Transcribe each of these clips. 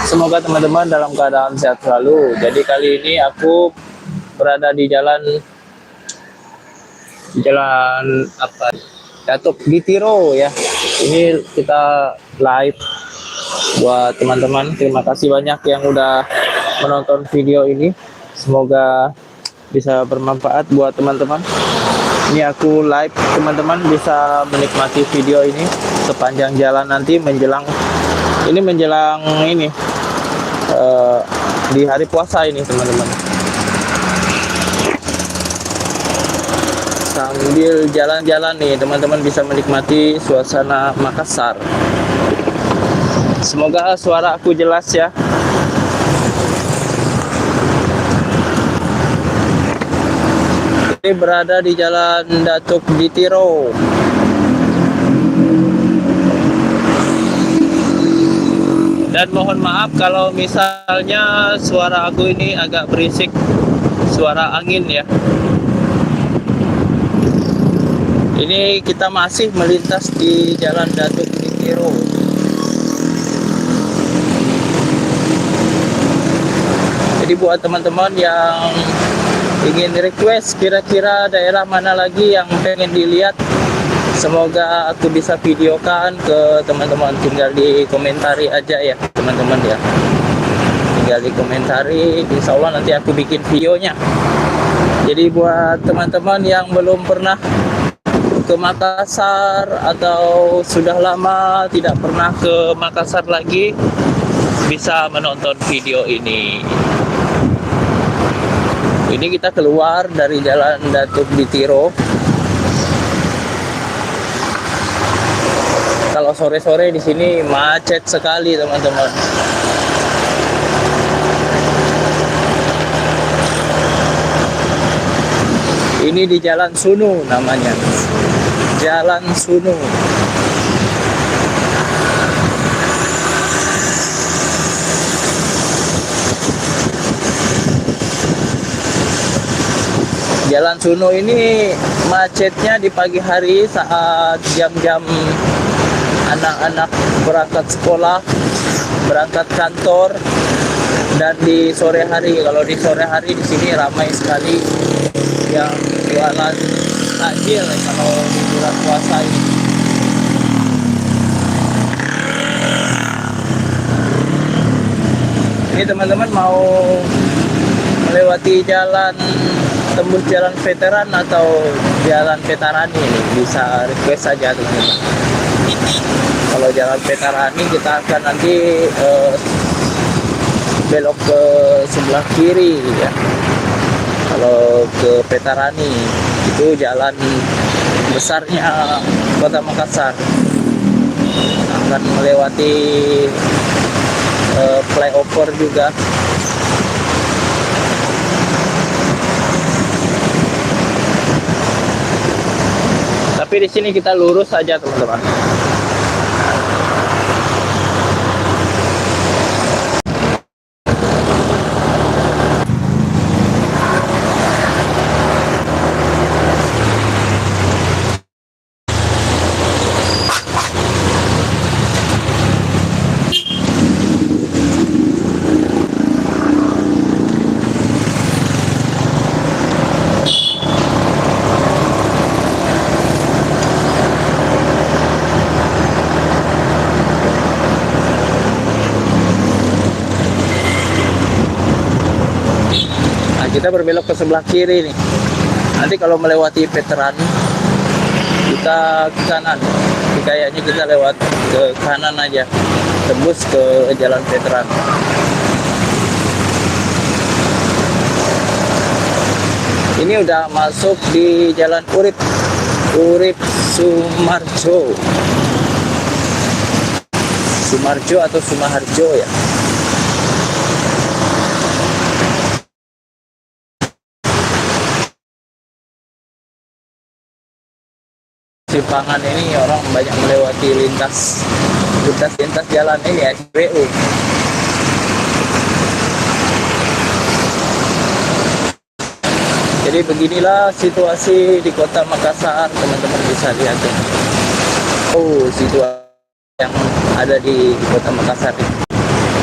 Semoga teman-teman dalam keadaan sehat selalu. Jadi kali ini aku berada di jalan apa? Datuk Ditiro ya. Ini kita live buat teman-teman. Terima kasih banyak yang udah menonton video ini. Semoga bisa bermanfaat buat teman-teman. Ini aku live, teman-teman bisa menikmati video ini sepanjang jalan nanti menjelang di hari puasa ini, teman-teman. Sambil jalan-jalan nih, teman-teman bisa menikmati suasana Makassar. Semoga suara aku jelas ya. Ini berada di Jalan Datuk Ditiro. Dan mohon maaf kalau misalnya suara aku ini agak berisik, suara angin ya. Ini kita masih melintas di Jalan Datuk Ditiro. Jadi buat teman-teman yang ingin request kira-kira daerah mana lagi yang pengen dilihat, semoga aku bisa videokan ke teman-teman. Tinggal di komentari aja ya teman-teman ya. Tinggal di komentari, insya Allah nanti aku bikin videonya. Jadi buat teman-teman yang belum pernah ke Makassar atau sudah lama tidak pernah ke Makassar lagi, bisa menonton video ini. Ini kita keluar dari Jalan Datuk Ditiro. Kalau sore-sore di sini macet sekali, teman-teman. Ini di Jalan Sunu namanya. Jalan Sunu. Jalan Sunu ini macetnya di pagi hari saat jam-jam anak-anak berangkat sekolah, berangkat kantor, dan di sore hari. Kalau di sore hari di sini ramai sekali yang jualan takjil kalau di bulan puasa ini. Ini teman-teman mau melewati tembus jalan veteran atau jalan Vetarani ini, bisa request saja teman-teman. Kalau jalan Vetarani kita akan nanti belok ke sebelah kiri ya. Kalau ke Vetarani itu jalan besarnya Kota Makassar, akan melewati flyover juga. Tapi di sini kita lurus saja teman-teman. Kita berbelok ke sebelah kiri nih. Nanti kalau melewati veteran kita ke kanan. Jadi kayaknya kita lewat ke kanan aja, tembus ke jalan veteran. Ini udah masuk di Jalan Urip Sumarjo. Sumarjo atau Sumaharjo ya. Simpangan ini orang banyak melewati lintas jalan ini ya, SPU. Jadi beginilah situasi di Kota Makassar, teman-teman bisa lihat ya. Oh, situasi yang ada di Kota Makassar ini.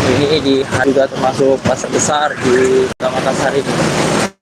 Ini juga termasuk pasar besar di Kota Makassar ini.